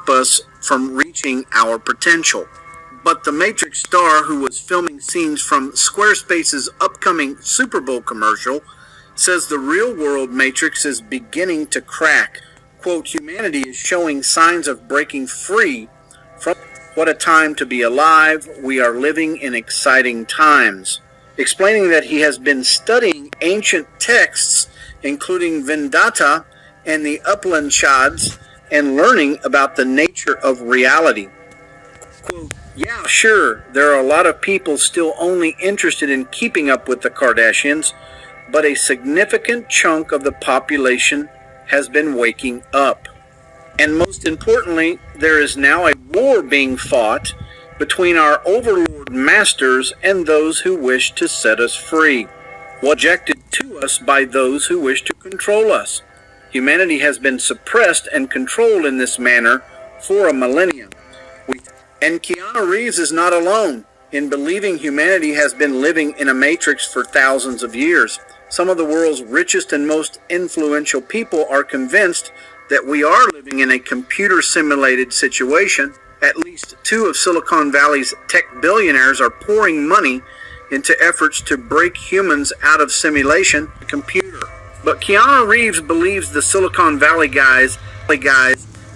us from reaching our potential. But the Matrix star who was filming scenes from Squarespace's upcoming Super Bowl commercial says the real world Matrix is beginning to crack. Quote, humanity is showing signs of breaking free from what a time to be alive. We are living in exciting times. Explaining that he has been studying ancient texts, including Vedanta and the Upanishads, and learning about the nature of reality. Quote, yeah, sure, there are a lot of people still only interested in keeping up with the Kardashians, but a significant chunk of the population has been waking up. And most importantly, there is now a war being fought between our overlord masters and those who wish to set us free, objected to us by those who wish to control us. Humanity has been suppressed and controlled in this manner for a millennia. And Keanu Reeves is not alone in believing humanity has been living in a matrix for thousands of years. Some of the world's richest and most influential people are convinced that we are living in a computer-simulated situation. At least two of Silicon Valley's tech billionaires are pouring money into efforts to break humans out of simulation, the computer. But Keanu Reeves believes the Silicon Valley guys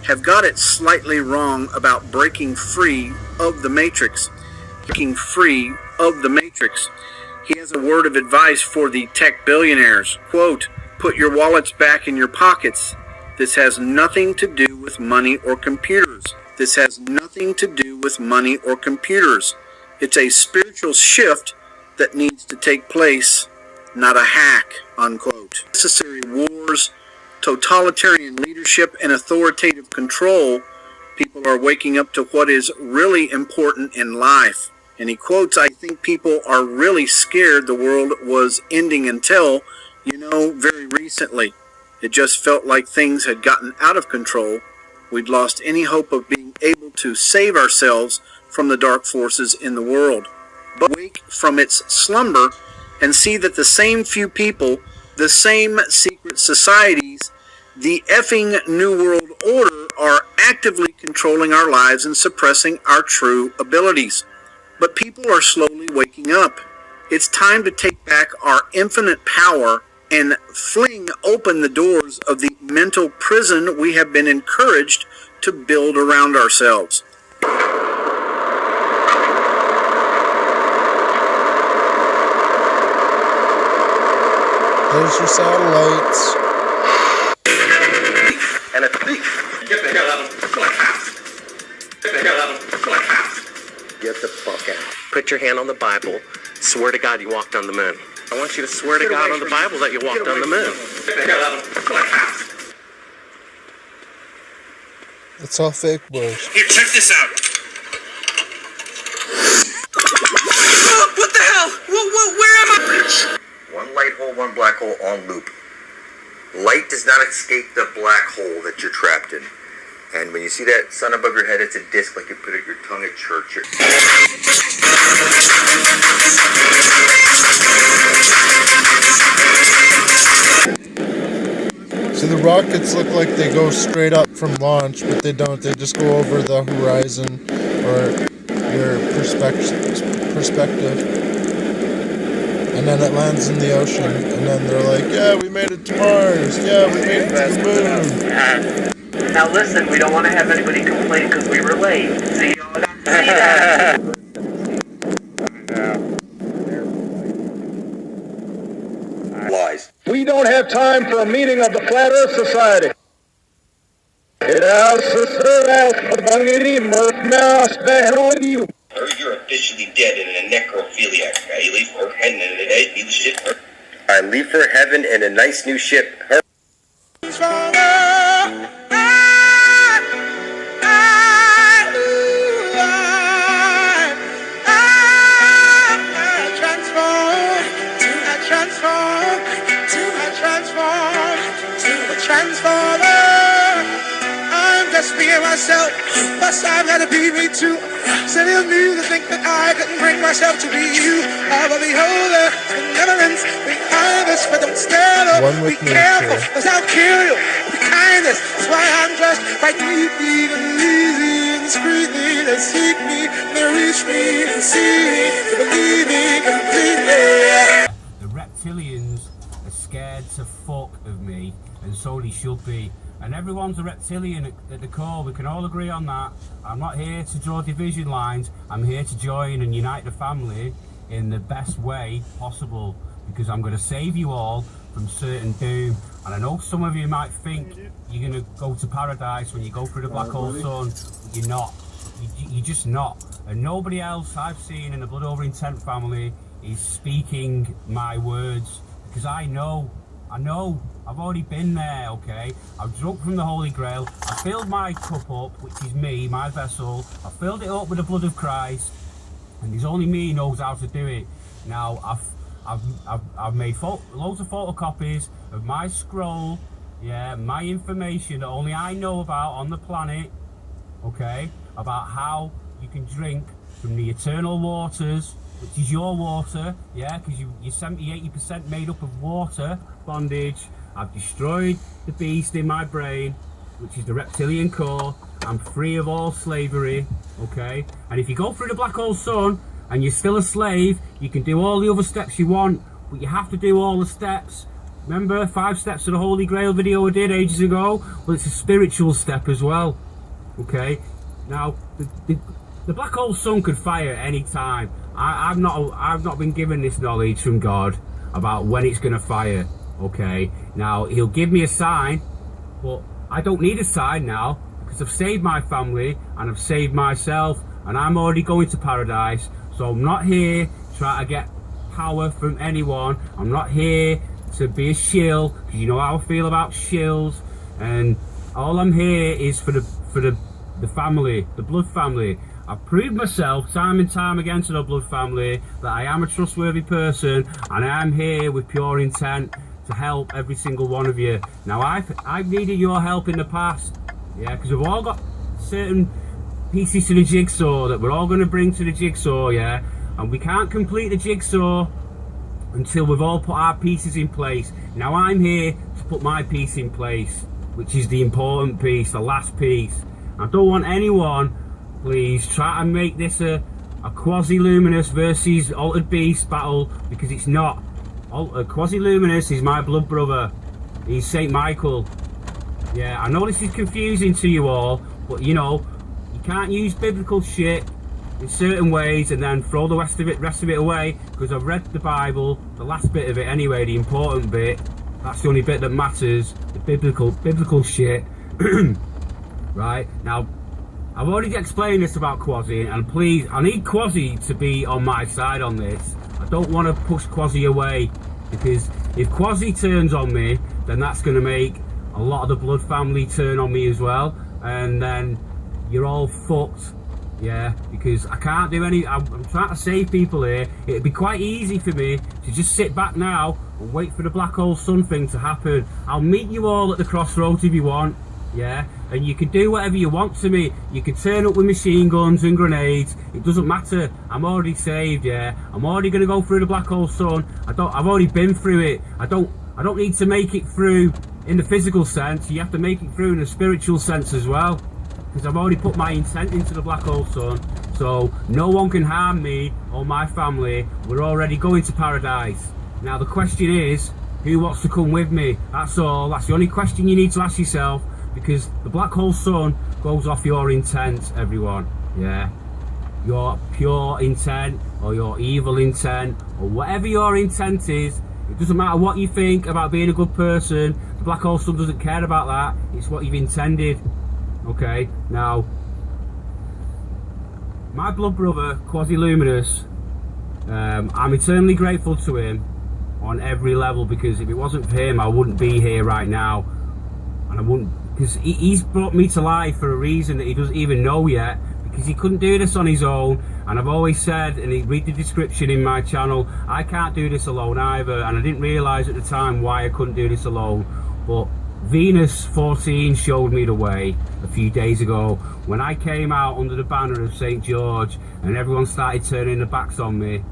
have got it slightly wrong about breaking free of the Matrix. Breaking free of the Matrix. He has a word of advice for the tech billionaires. Quote, put your wallets back in your pockets. This has nothing to do with money or computers. This has nothing to do with money or computers. It's a spiritual shift that needs to take place, not a hack, unquote. Necessary wars, totalitarian leadership, and authoritative control, people are waking up to what is really important in life. And he quotes, I think people are really scared the world was ending until, very recently. It just felt like things had gotten out of control. We'd lost any hope of being able to save ourselves from the dark forces in the world. But wake from its slumber and see that the same few people, the same secret societies, the effing New World Order are actively controlling our lives and suppressing our true abilities. But people are slowly waking up. It's time to take back our infinite power and fling open the doors of the mental prison we have been encouraged to build around ourselves. There's your satellites. And a thief. Get the hell out of my house. Get the hell out of my house. Get the fuck out. Put your hand on the Bible. Swear to God you walked on the moon. I want you to swear to God on the Bible that you walked on the moon. Get the hell out of my house. It's all fake boys. Here, check this out. What the hell? Where am I? One light hole, one black hole on loop. Light does not escape the black hole that you're trapped in. And when you see that sun above your head, it's a disc like you put at your tongue at church. See, the rockets look like they go straight up from launch, but they don't. They just go over the horizon or your perspective. And then it lands in the ocean, and then they're like, yeah, we made it to Mars. Yeah, we made it to the moon. Now listen, we don't want to have anybody complain because we were late. See that? Lies. We don't have time for a meeting of the Flat Earth Society. You're officially dead and a necrophiliac. I leave for heaven and a nice new ship. I leave for heaven and a nice new ship. Being myself, but I've got to be me too. Silly of me to think that I couldn't bring myself to be you. I will behold the benevolence behind us, but don't stare up. Be careful, cause I'll kill you. Be kindness, that's why I'm just right to leave. discreetly. They seek me, they reach me, and see me, they believe me completely. The reptilians are scared to fuck of me, and so they should be. And everyone's a reptilian at the core, we can all agree on that. I'm not here to draw division lines, I'm here to join and unite the family in the best way possible, because I'm going to save you all from certain doom. And I know some of you might think you're going to go to paradise when you go through the black hole sun, but you're not. You're just not. And nobody else I've seen in the Blood Over Intent family is speaking my words, because I know, I've already been there, okay? I've drunk from the Holy Grail, I filled my cup up, which is me, my vessel, I filled it up with the blood of Christ, and there's only me who knows how to do it. Now, I've made loads of photocopies of my scroll, yeah, my information that only I know about on the planet, okay? About how you can drink from the eternal waters, which is your water, yeah, because you're 70-80% made up of water, bondage. I've destroyed the beast in my brain, which is the reptilian core. I'm free of all slavery, okay? And if you go through the black hole sun and you're still a slave, you can do all the other steps you want, but you have to do all the steps. Remember 5 steps of the Holy Grail video I did ages ago? Well, it's a spiritual step as well, okay? Now, the black hole sun could fire at any time. I've not been given this knowledge from God about when it's going to fire, okay? Now, he'll give me a sign, but I don't need a sign now, because I've saved my family and I've saved myself, and I'm already going to paradise. So I'm not here trying to get power from anyone. I'm not here to be a shill, because you know how I feel about shills. And all I'm here is for the family, the blood family. I've proved myself time and time again to the blood family that I am a trustworthy person, and I am here with pure intent to help every single one of you. Now, I've needed your help in the past, yeah, because we've all got certain pieces to the jigsaw that we're all going to bring to the jigsaw, yeah, and we can't complete the jigsaw until we've all put our pieces in place. Now, I'm here to put my piece in place, which is the important piece, the last piece. I don't want anyone, please, try to make this a Quasi-Luminous versus Altered Beast battle, because it's not. Quasi-Luminous is my blood brother. He's St. Michael. Yeah, I know this is confusing to you all, but you know, you can't use biblical shit in certain ways and then throw the rest of it away, because I've read the Bible, the last bit of it anyway, the important bit. That's the only bit that matters, the biblical shit. Right, now, I've already explained this about Quasi, and please, I need Quasi to be on my side on this. I don't want to push Quasi away, because if Quasi turns on me, then that's going to make a lot of the blood family turn on me as well, and then you're all fucked, yeah, because I can't do any, I'm trying to save people here. It'd be quite easy for me to just sit back now and wait for the black hole sun thing to happen. I'll meet you all at the crossroads if you want, yeah, and you can do whatever you want to me. You can turn up with machine guns and grenades, it doesn't matter. I'm already saved, yeah, I'm already going to go through the black hole sun. I've already been through it. I don't need to make it through in the physical sense, you have to make it through in the spiritual sense as well, because I've already put my intent into the black hole sun, so no one can harm me or my family. We're already going to paradise. Now the question is, who wants to come with me? That's all. That's the only question you need to ask yourself, because the black hole sun goes off your intent, everyone, yeah? Your pure intent or your evil intent or whatever your intent is, it doesn't matter what you think about being a good person. The black hole sun doesn't care about that. It's what you've intended. Okay, now, my blood brother, Quasi-Luminous, I'm eternally grateful to him on every level, because if it wasn't for him, I wouldn't be here right now. And I wouldn't, because he's brought me to life for a reason that he doesn't even know yet, because he couldn't do this on his own. And I've always said, and read the description in my channel, I can't do this alone either, and I didn't realise at the time why I couldn't do this alone. But Venus 14 showed me the way a few days ago when I came out under the banner of St. George and everyone started turning their backs on me.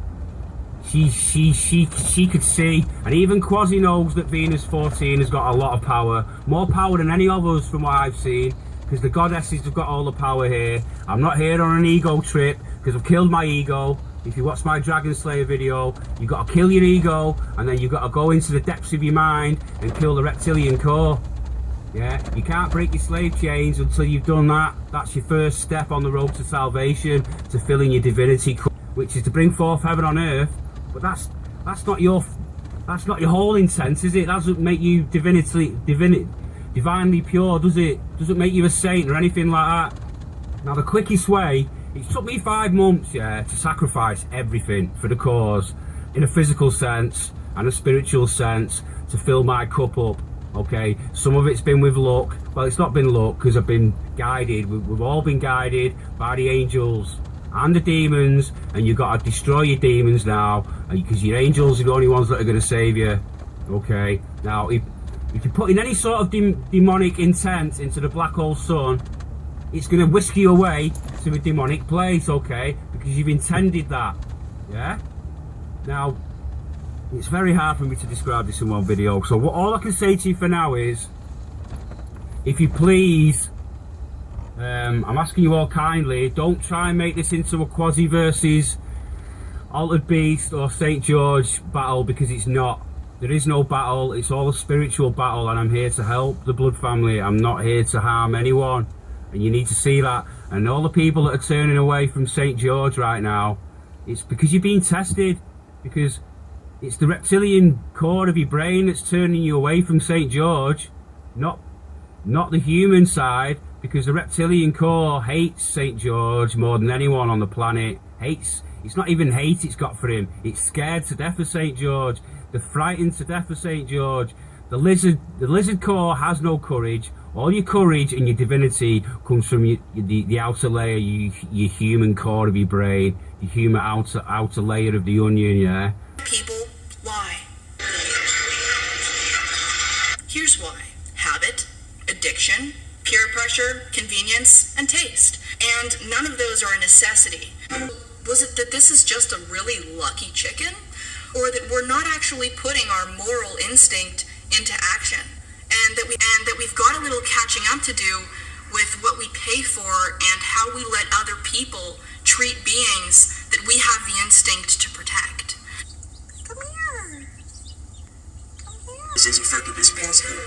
She could see, and even Quasi knows that Venus 14 has got a lot of power, more power than any of us from what I've seen, because the goddesses have got all the power here. I'm not here on an ego trip because I've killed my ego. If you watch my Dragon Slayer video, you've got to kill your ego, and then you've got to go into the depths of your mind and kill the reptilian core. Yeah, you can't break your slave chains until you've done that. That's your first step on the road to salvation, to filling your divinity, which is to bring forth heaven on earth. But that's not your whole intent, is it? That doesn't make you divinely pure, does it? Doesn't make you a saint or anything like that. Now, the quickest way, it took me 5 months, yeah, to sacrifice everything for the cause, in a physical sense and a spiritual sense, to fill my cup up. Okay, some of it's been with luck. Well, it's not been luck because I've been guided. We've all been guided by the angels and the demons, and you've got to destroy your demons now, because your angels are the only ones that are going to save you. Okay, now if you're putting any sort of demonic intent into the black hole sun, it's going to whisk you away to a demonic place, okay, because you've intended that. Yeah. Now, it's very hard for me to describe this in one video, so all I can say to you for now is, if you please, I'm asking you all kindly, don't try and make this into a Quasi versus Altered Beast or St. George battle, because it's not. There is no battle, it's all a spiritual battle, and I'm here to help the Blood family. I'm not here to harm anyone, and you need to see that. And all the people that are turning away from St. George right now, it's because you're being tested, because it's the reptilian core of your brain that's turning you away from St. George, not the human side, because the reptilian core hates St. George more than anyone on the planet. It's not even hate it's got for him, it's scared to death of St. George. They're frightened to death of St. George. The lizard core has no courage. All your courage and your divinity comes from the outer layer, your human core of your brain, your human outer layer of the onion, yeah? People lie. Here's why. Habit, addiction, peer pressure, convenience, and taste. And none of those are a necessity. Was it that this is just a really lucky chicken? Or that we're not actually putting our moral instinct into action? And that we've got a little catching up to do with what we pay for and how we let other people treat beings that we have the instinct to protect. Come here. As effective as possible.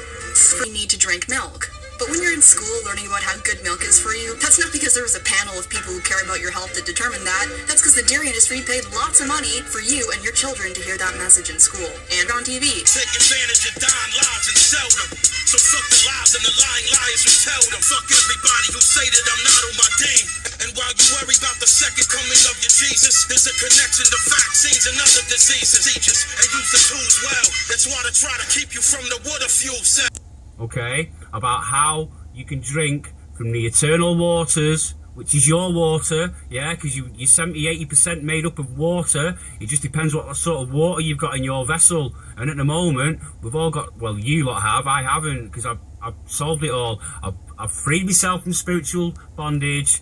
We need to drink milk. But when you're in school learning about how good milk is for you, that's not because there was a panel of people who care about your health that determined that. That's because the dairy industry paid lots of money for you and your children to hear that message in school and on TV. Take advantage of dying lives and sell them. So fuck the lies and the lying liars who tell them. Fuck everybody who say that I'm not on my team. And while you worry about the second coming of your Jesus, there's a connection to vaccines and other diseases. Teachers and use the tools well. That's why they try to keep you from the water fuel cell. Okay, about how you can drink from the eternal waters, which is your water, yeah, because you're 70-80% made up of water. It just depends what sort of water you've got in your vessel. And at the moment, we've all got, well, you lot have, I haven't, because I've solved it all. I've freed myself from spiritual bondage.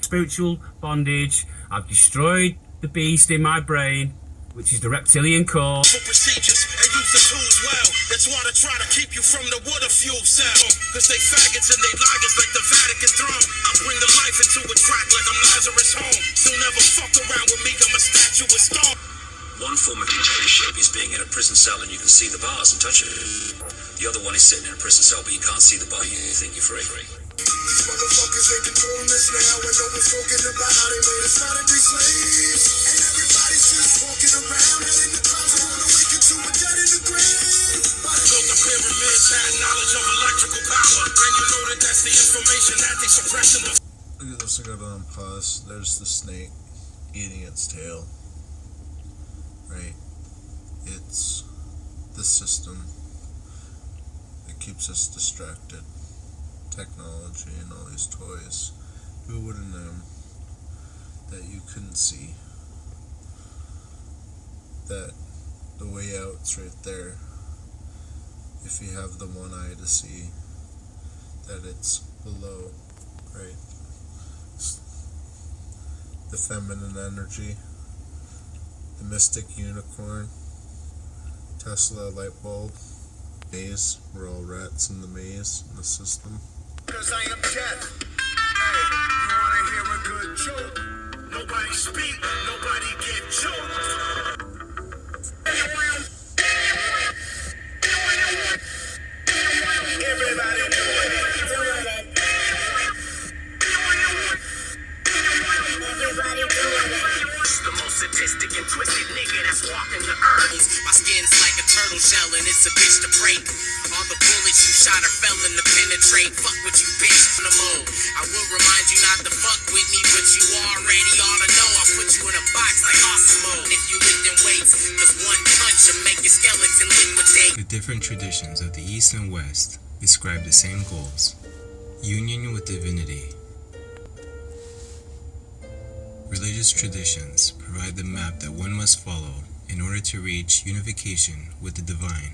I've destroyed the beast in my brain, which is the reptilian core. For procedures and use the tools well. That's why they try to keep you from the water fuel cell. Cause they faggots and they liars like the Vatican throne. I bring the life into a track like I'm Lazarus home. So never fuck around with me, I'm a statue of stone. One form of dictatorship is being in a prison cell and you can see the bars and touch it. The other one is sitting in a prison cell but you can't see the bar, you think you're free. These motherfuckers, they controlling us now, and no one's talking about how they made us not to be slaves. And everybody's just walking around, head in the clouds, I wanna wake you to a dead in the grave. Built the pyramids, had knowledge of electrical power, and you know that that's the information that they suppressing. Look at this, I got it on pause. There's the snake eating its tail. Right? It's the system that keeps us distracted. Technology and all these toys. Who would have known that you couldn't see? That the way out's right there. If you have the one eye to see that it's below, right? It's the feminine energy, the mystic unicorn, Tesla light bulb, maze. We're all rats in the maze in the system. I am death. penetrate. Fuck what you bitch on the mode. I will remind you not to fuck with me, but you already ought to know. I'll put you in a box like awesome mode. If you lifting weights, cause one punch will make your skeleton liquidate. The different traditions of the East and West describe the same goals: union with divinity. Religious traditions provide the map that one must follow in order to reach unification with the divine.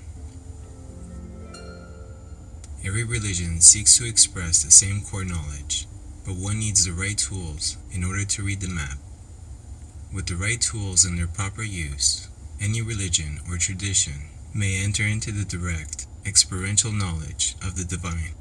Every religion seeks to express the same core knowledge, but one needs the right tools in order to read the map. With the right tools and their proper use, any religion or tradition may enter into the direct, experiential knowledge of the divine.